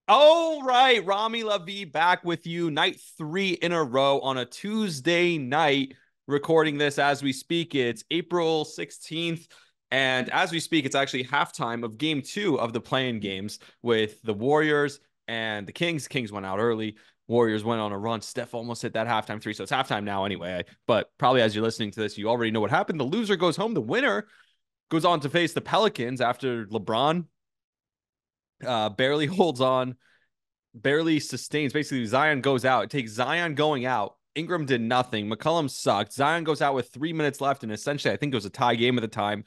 All right, Rami Lavi back with you. Night 3 in a row on a Tuesday night. Recording this as we speak. It's April 16th. And as we speak, it's actually halftime of game 2 of the play-in games with the Warriors and the Kings. Kings went out early. Warriors went on a run. Steph almost hit that halftime three. So it's halftime now anyway. But probably as you're listening to this, you already know what happened. The loser goes home. The winner goes on to face the Pelicans after LeBron barely holds on, barely sustains. Basically, Zion goes out. It takes Zion going out. Ingram did nothing. McCollum sucked. Zion goes out with 3 minutes left, and essentially, I think it was a tie game at the time.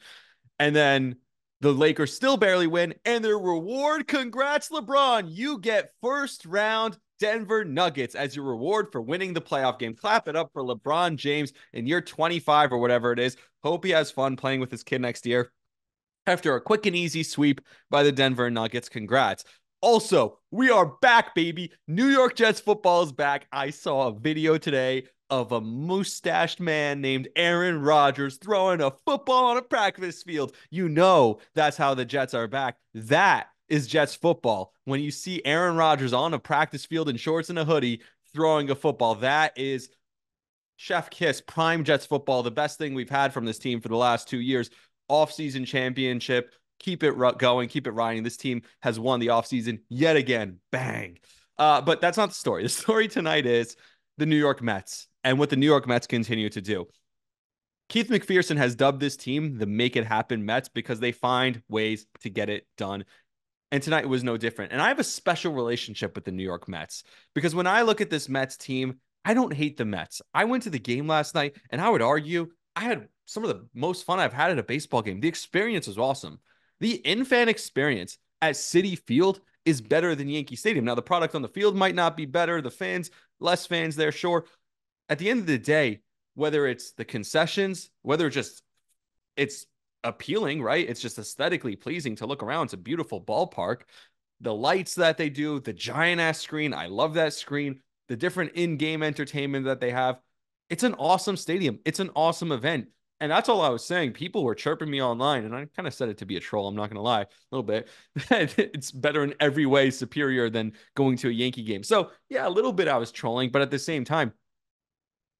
And then the Lakers still barely win. And their reward, congrats, LeBron. You get first round Denver Nuggets as your reward for winning the playoff game. Clap it up for LeBron James in year 25 or whatever it is. Hope he has fun playing with his kid next year. After a quick and easy sweep by the Denver Nuggets, congrats. Also, we are back, baby. New York Jets football is back. I saw a video today of a mustached man named Aaron Rodgers throwing a football on a practice field. You know that's how the Jets are back. That is Jets football. When you see Aaron Rodgers on a practice field in shorts and a hoodie throwing a football, that is chef kiss, prime Jets football, the best thing we've had from this team for the last 2 years. Off-season championship. Keep it going. Keep it riding. This team has won the offseason yet again. Bang. But that's not the story. The story tonight is the New York Mets and what the New York Mets continue to do. Keith McPherson has dubbed this team the Make It Happen Mets because they find ways to get it done. And tonight was no different. And I have a special relationship with the New York Mets because when I look at this Mets team, I don't hate the Mets. I went to the game last night and I would argue I had some of the most fun I've had at a baseball game. The experience was awesome. The in-fan experience at Citi Field is better than Yankee Stadium. Now, the product on the field might not be better. The fans, less fans there, sure. At the end of the day, whether it's the concessions, whether it's appealing, right? It's just aesthetically pleasing to look around. It's a beautiful ballpark. The lights that they do, the giant ass screen. I love that screen. The different in-game entertainment that they have. It's an awesome stadium. It's an awesome event. And that's all I was saying. People were chirping me online, and I kind of said it to be a troll. I'm not going to lie, a little bit. It's better in every way, superior than going to a Yankee game. So, yeah, a little bit I was trolling, but at the same time,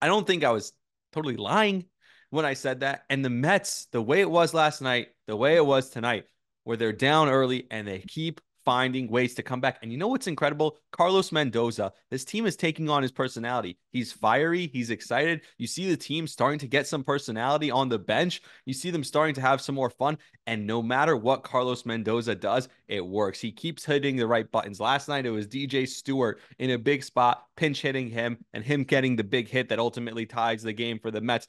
I don't think I was totally lying when I said that. And the Mets, the way it was last night, the way it was tonight, where they're down early and they keep finding ways to come back. And you know what's incredible? Carlos Mendoza, this team is taking on his personality. He's fiery. He's excited. You see the team starting to get some personality on the bench. You see them starting to have some more fun. And no matter what Carlos Mendoza does, it works. He keeps hitting the right buttons. Last night, it was DJ Stewart in a big spot, pinch hitting him, and him getting the big hit that ultimately ties the game for the Mets.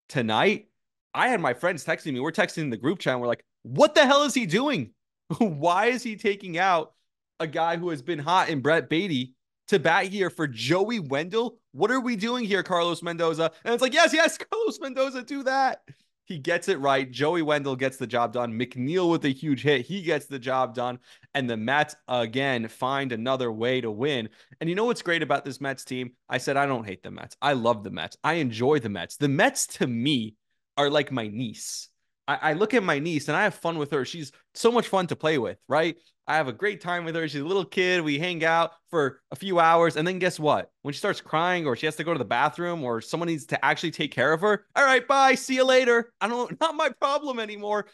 Tonight, I had my friends texting me. We're texting in the group chat. And we're like, what the hell is he doing? Why is he taking out a guy who has been hot in Brett Beatty to bat here for Joey Wendle? What are we doing here, Carlos Mendoza? And it's like, yes, Carlos Mendoza, do that. He gets it right. Joey Wendle gets the job done. McNeil with a huge hit. He gets the job done. And the Mets, again, find another way to win. And you know what's great about this Mets team? I said, I don't hate the Mets. I love the Mets. I enjoy the Mets. The Mets, to me, are like my niece. I look at my niece and I have fun with her. She's so much fun to play with, right? I have a great time with her. She's a little kid. We hang out for a few hours. And then guess what? When she starts crying or she has to go to the bathroom or someone needs to actually take care of her. All right, bye. See you later. Not my problem anymore.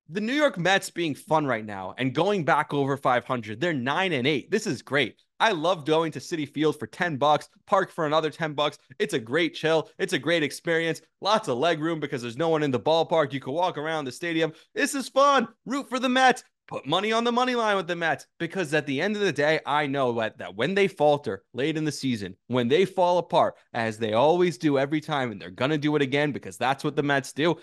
The New York Mets being fun right now and going back over 500. They're 9-8. This is great. I love going to Citi Field for $10, park for another $10. It's a great chill. It's a great experience. Lots of leg room because there's no one in the ballpark. You can walk around the stadium. This is fun. Root for the Mets. Put money on the money line with the Mets because at the end of the day, I know that when they falter late in the season, when they fall apart, as they always do every time, and they're going to do it again because that's what the Mets do,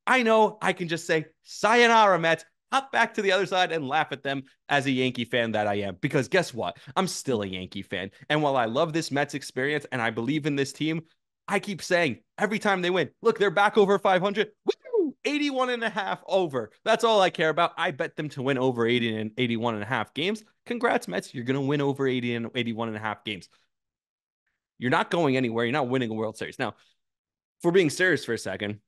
I know I can just say, sayonara, Mets, hop back to the other side and laugh at them as a Yankee fan that I am. Because guess what? I'm still a Yankee fan. And while I love this Mets experience and I believe in this team, I keep saying every time they win, look, they're back over 500. Woo! 81 and a half over. That's all I care about. I bet them to win over 80 and 81 and a half games. Congrats, Mets. You're going to win over 80 and 81 and a half games. You're not going anywhere. You're not winning a World Series. Now, if we're being serious for a second,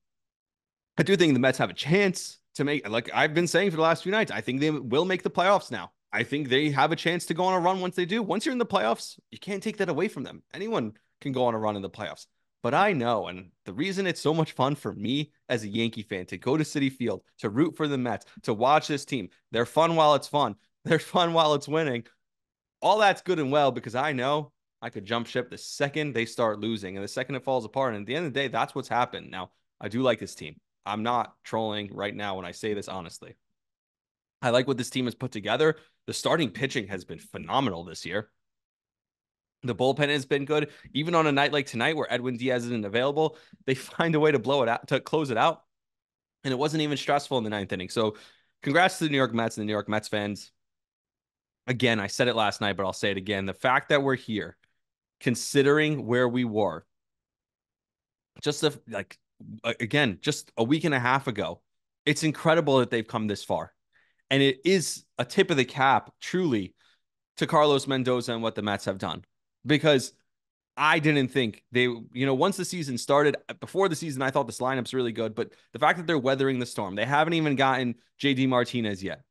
I do think the Mets have a chance to make, like I've been saying for the last few nights, I think they will make the playoffs now. I think they have a chance to go on a run once they do. Once you're in the playoffs, you can't take that away from them. Anyone can go on a run in the playoffs. But I know, and the reason it's so much fun for me as a Yankee fan to go to Citi Field, to root for the Mets, to watch this team, they're fun while it's fun. They're fun while it's winning. All that's good and well because I know I could jump ship the second they start losing and the second it falls apart. And at the end of the day, that's what's happened. Now, I do like this team. I'm not trolling right now when I say this honestly. I like what this team has put together. The starting pitching has been phenomenal this year. The bullpen has been good. Even on a night like tonight where Edwin Diaz isn't available, they find a way to blow it out, to close it out. And it wasn't even stressful in the ninth inning. So congrats to the New York Mets and the New York Mets fans. Again, I said it last night, but I'll say it again. The fact that we're here, considering where we were, just just a week and a half ago, it's incredible that they've come this far. And it is a tip of the cap, truly, to Carlos Mendoza and what the Mets have done. Because I didn't think once the season started, before the season, I thought this lineup's really good. But the fact that they're weathering the storm, they haven't even gotten JD Martinez yet.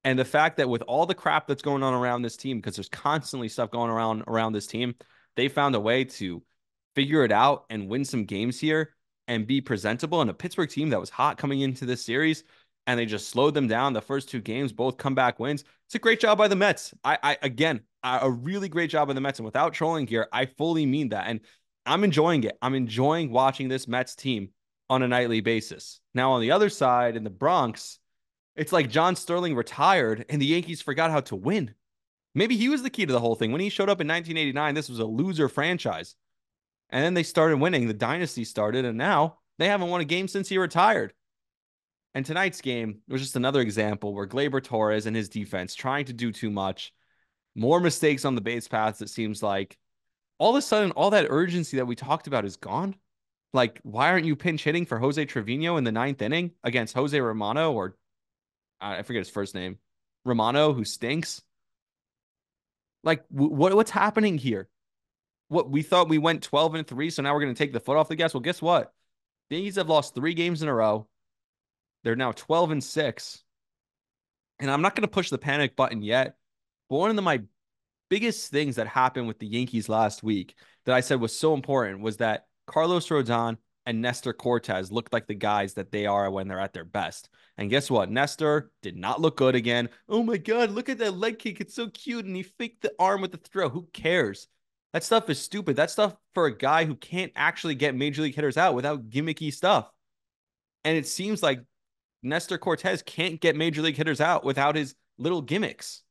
And the fact that with all the crap that's going on around this team, because there's constantly stuff going around this team, they found a way to figure it out and win some games here and be presentable. And a Pittsburgh team that was hot coming into this series, and they just slowed them down. The first two games, both comeback wins. It's a great job by the Mets. A really great job by the Mets. And without trolling here, I fully mean that. And I'm enjoying it. I'm enjoying watching this Mets team on a nightly basis. Now, on the other side, in the Bronx, it's like John Sterling retired and the Yankees forgot how to win. Maybe he was the key to the whole thing. When he showed up in 1989, this was a loser franchise. And then they started winning. The dynasty started, and now they haven't won a game since he retired. And tonight's game was just another example where Gleyber Torres and his defense trying to do too much. More mistakes on the base paths, it seems like. All of a sudden, all that urgency that we talked about is gone. Like, why aren't you pinch hitting for Jose Trevino in the ninth inning against Jose Romano, or I forget his first name, Romano, who stinks? Like, what's happening here? What we thought we went 12-3, so now we're going to take the foot off the gas. Well, guess what? The Yankees have lost 3 games in a row. They're now 12-6. And I'm not going to push the panic button yet. But one of my biggest things that happened with the Yankees last week that I said was so important was that Carlos Rodon and Nestor Cortes looked like the guys that they are when they're at their best. And guess what? Nestor did not look good again. Oh my God, look at that leg kick. It's so cute. And he faked the arm with the throw. Who cares? That stuff is stupid. That's stuff for a guy who can't actually get major league hitters out without gimmicky stuff. And it seems like Nestor Cortes can't get major league hitters out without his little gimmicks.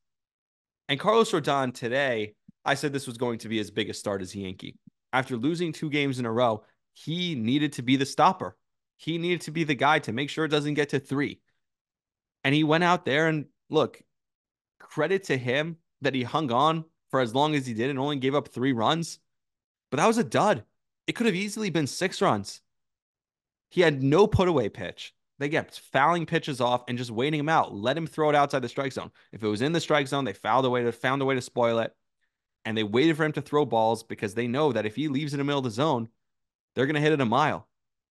And Carlos Rodon today, I said this was going to be his biggest start as a Yankee. After losing 2 games in a row, he needed to be the stopper. He needed to be the guy to make sure it doesn't get to 3. And he went out there and look, credit to him that he hung on for as long as he did and only gave up 3 runs. But that was a dud. It could have easily been 6 runs. He had no put away pitch. They kept fouling pitches off and just waiting him out. Let him throw it outside the strike zone. If it was in the strike zone, they found a way to spoil it. And they waited for him to throw balls because they know that if he leaves in the middle of the zone, they're going to hit it a mile.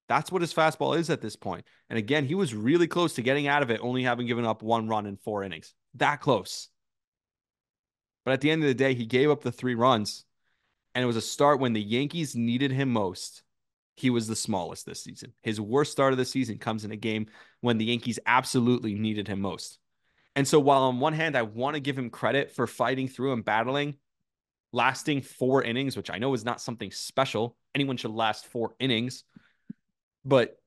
That's what his fastball is at this point. And again, he was really close to getting out of it, only having given up 1 run in 4 innings. That close. But at the end of the day, he gave up the 3 runs. And it was a start when the Yankees needed him most. He was the smallest this season. His worst start of the season comes in a game when the Yankees absolutely needed him most. And so while on one hand, I want to give him credit for fighting through and battling, lasting 4 innings, which I know is not something special. Anyone should last 4 innings. But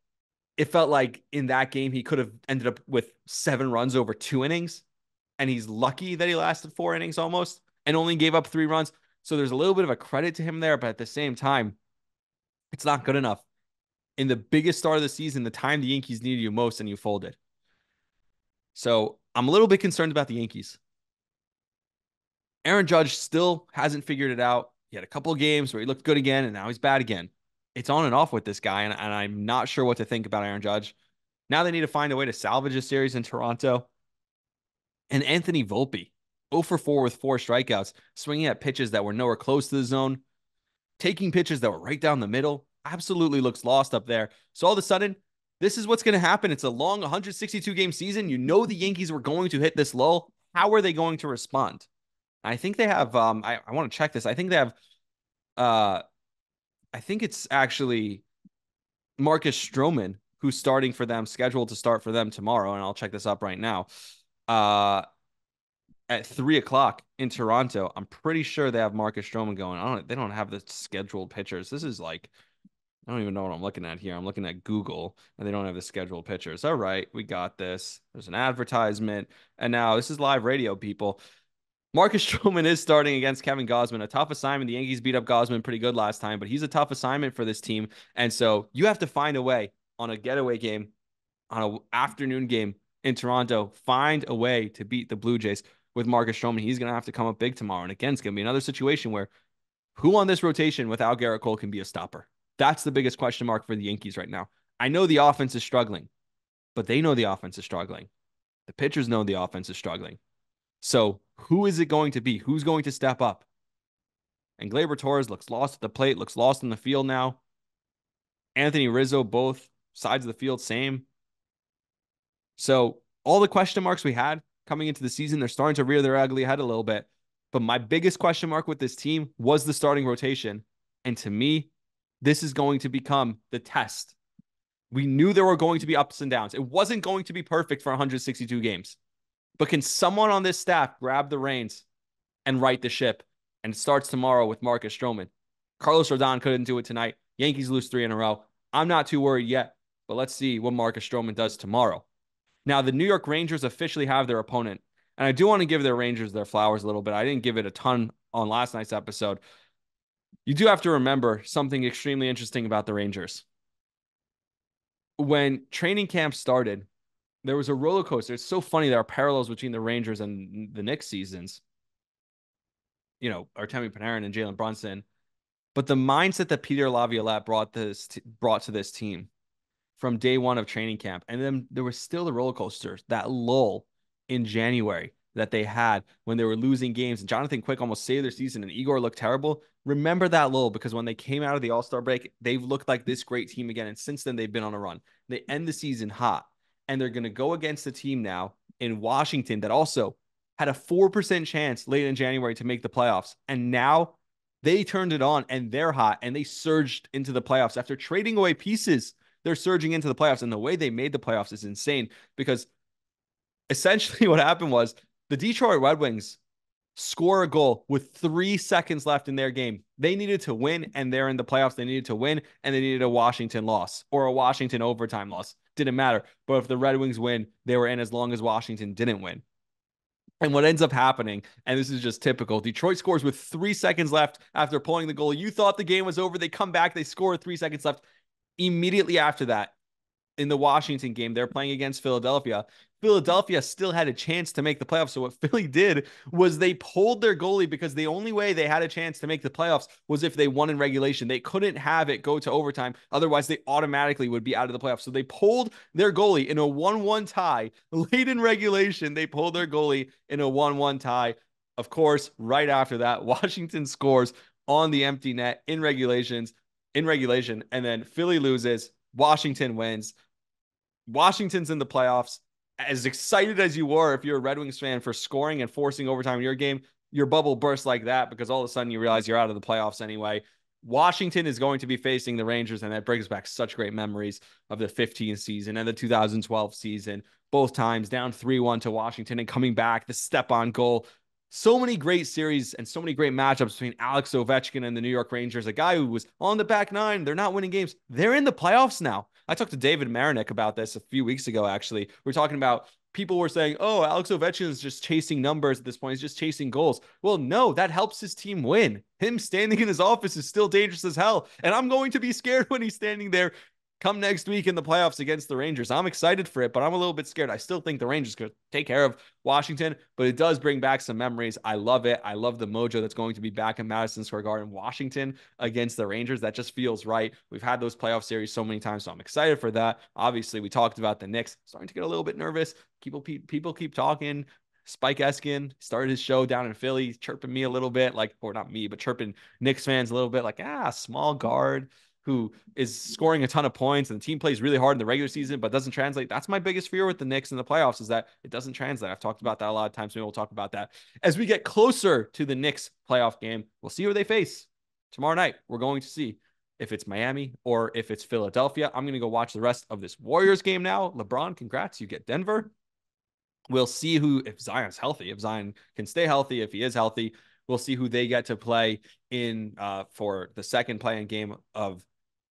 it felt like in that game, he could have ended up with 7 runs over 2 innings. And he's lucky that he lasted 4 innings almost and only gave up 3 runs. So there's a little bit of a credit to him there. But at the same time, it's not good enough. In the biggest start of the season, the time the Yankees needed you most, and you folded. So I'm a little bit concerned about the Yankees. Aaron Judge still hasn't figured it out. He had a couple of games where he looked good again, and now he's bad again. It's on and off with this guy, and I'm not sure what to think about Aaron Judge. Now they need to find a way to salvage a series in Toronto. And Anthony Volpe, 0 for 4 with 4 strikeouts, swinging at pitches that were nowhere close to the zone, taking pitches that were right down the middle, absolutely looks lost up there. So all of a sudden, this is what's going to happen. It's a long 162-game season. You know the Yankees were going to hit this lull. How are they going to respond? I think they have I want to check this. I think they have uh I think it's actually Marcus Stroman who's starting for them, scheduled to start for them tomorrow, and I'll check this up right now. Uh at 3 o'clock in Toronto. I'm pretty sure they have Marcus Stroman going. They don't have the scheduled pitchers. This is like, I don't even know what I'm looking at here. I'm looking at Google and they don't have the scheduled pitchers. All right, we got this. There's an advertisement. And now this is live radio, people. Marcus Stroman is starting against Kevin Gausman. A tough assignment. The Yankees beat up Gausman pretty good last time, but he's a tough assignment for this team. And so you have to find a way on a getaway game, on an afternoon game in Toronto, find a way to beat the Blue Jays with Marcus Stroman. He's going to have to come up big tomorrow. And again, it's going to be another situation where who on this rotation without Garrett Cole can be a stopper? That's the biggest question mark for the Yankees right now. I know the offense is struggling, but they know the offense is struggling. The pitchers know the offense is struggling. So who is it going to be? Who's going to step up? And Gleyber Torres looks lost at the plate, looks lost in the field now. Anthony Rizzo, both sides of the field, same. So all the question marks we had coming into the season, they're starting to rear their ugly head a little bit. But my biggest question mark with this team was the starting rotation. And to me, this is going to become the test. We knew there were going to be ups and downs. It wasn't going to be perfect for 162 games. But can someone on this staff grab the reins and right the ship? And it starts tomorrow with Marcus Stroman. Carlos Rodon couldn't do it tonight. Yankees lose 3 in a row. I'm not too worried yet, but let's see what Marcus Stroman does tomorrow. Now, the New York Rangers officially have their opponent. And I do want to give their Rangers their flowers a little bit. I didn't give it a ton on last night's episode. You do have to remember something extremely interesting about the Rangers. When training camp started, there was a roller coaster. It's so funny. There are parallels between the Rangers and the Knicks seasons. You know, Artemi Panarin and Jalen Brunson. But the mindset that Peter Laviolette brought to this team from day one of training camp, and then there was still the roller coaster, that lull in January that they had when they were losing games, and Jonathan Quick almost saved their season, and Igor looked terrible. Remember that lull, because when they came out of the All-Star break, they've looked like this great team again, and since then they've been on a run. They end the season hot, and they're going to go against a team now in Washington that also had a 4% chance late in January to make the playoffs, and now they turned it on, and they're hot, and they surged into the playoffs after trading away pieces. They're surging into the playoffs, and the way they made the playoffs is insane, because essentially what happened was the Detroit Red Wings score a goal with 3 seconds left in their game. They needed to win, and they're in the playoffs. They needed to win, and they needed a Washington loss or a Washington overtime loss. Didn't matter. But if the Red Wings win, they were in as long as Washington didn't win. And what ends up happening, and this is just typical, Detroit scores with 3 seconds left after pulling the goal. You thought the game was over. They come back. They score with 3 seconds left. Immediately after that, in the Washington game, they're playing against Philadelphia. Philadelphia still had a chance to make the playoffs. So what Philly did was they pulled their goalie, because the only way they had a chance to make the playoffs was if they won in regulation. They couldn't have it go to overtime. Otherwise, they automatically would be out of the playoffs. So they pulled their goalie in a 1-1 tie late in regulation. They pulled their goalie in a 1-1 tie. Of course, right after that, Washington scores on the empty net in regulation, and then Philly loses. Washington wins. Washington's in the playoffs. As excited as you were, if you're a Red Wings fan, for scoring and forcing overtime in your game, your bubble bursts like that, because all of a sudden you realize you're out of the playoffs anyway. Washington is going to be facing the Rangers, and that brings back such great memories of the 2015 season and the 2012 season. Both times down 3-1 to Washington and coming back, the step-on goal. So many great series and so many great matchups between Alex Ovechkin and the New York Rangers, a guy who was on the back nine. They're not winning games. They're in the playoffs now. I talked to David Marinick about this a few weeks ago, actually. We're talking about, people were saying, oh, Alex Ovechkin is just chasing numbers at this point. He's just chasing goals. Well, no, that helps his team win. Him standing in his office is still dangerous as hell. And I'm going to be scared when he's standing there come next week in the playoffs against the Rangers. I'm excited for it, but I'm a little bit scared. I still think the Rangers could take care of Washington, but it does bring back some memories. I love it. I love the mojo that's going to be back in Madison Square Garden, Washington against the Rangers. That just feels right. We've had those playoff series so many times, so I'm excited for that. Obviously, we talked about the Knicks. Starting to get a little bit nervous. People keep talking. Spike Eskin started his show down in Philly, chirping me a little bit, like, or not me, but chirping Knicks fans a little bit, like, small guard. who is scoring a ton of points and the team plays really hard in the regular season, but doesn't translate. That's my biggest fear with the Knicks in the playoffs, is that it doesn't translate. I've talked about that a lot of times. Maybe we'll talk about that as we get closer to the Knicks playoff game. We'll see who they face tomorrow night. We're going to see if it's Miami or if it's Philadelphia. I'm going to go watch the rest of this Warriors game now. LeBron, congrats. You get Denver. We'll see if Zion's healthy, if Zion can stay healthy, if he is healthy. We'll see who they get to play in for the second play-in game of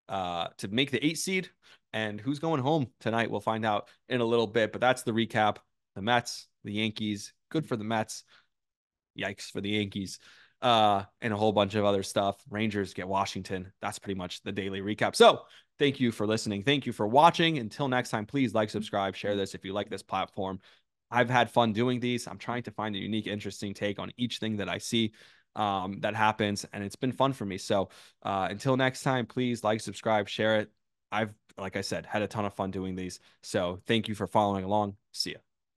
to make the 8 seed, and who's going home tonight. We'll find out in a little bit, but that's the recap. The Mets, the Yankees, good for the Mets. Yikes for the Yankees. And a whole bunch of other stuff. Rangers get Washington. That's pretty much the daily recap. So thank you for listening. Thank you for watching. Until next time, please like, subscribe, share this if you like this platform. I've had fun doing these. I'm trying to find a unique, interesting take on each thing that I see that happens, and it's been fun for me. So until next time, please like, subscribe, share it. I've, like I said, had a ton of fun doing these. So thank you for following along. See ya.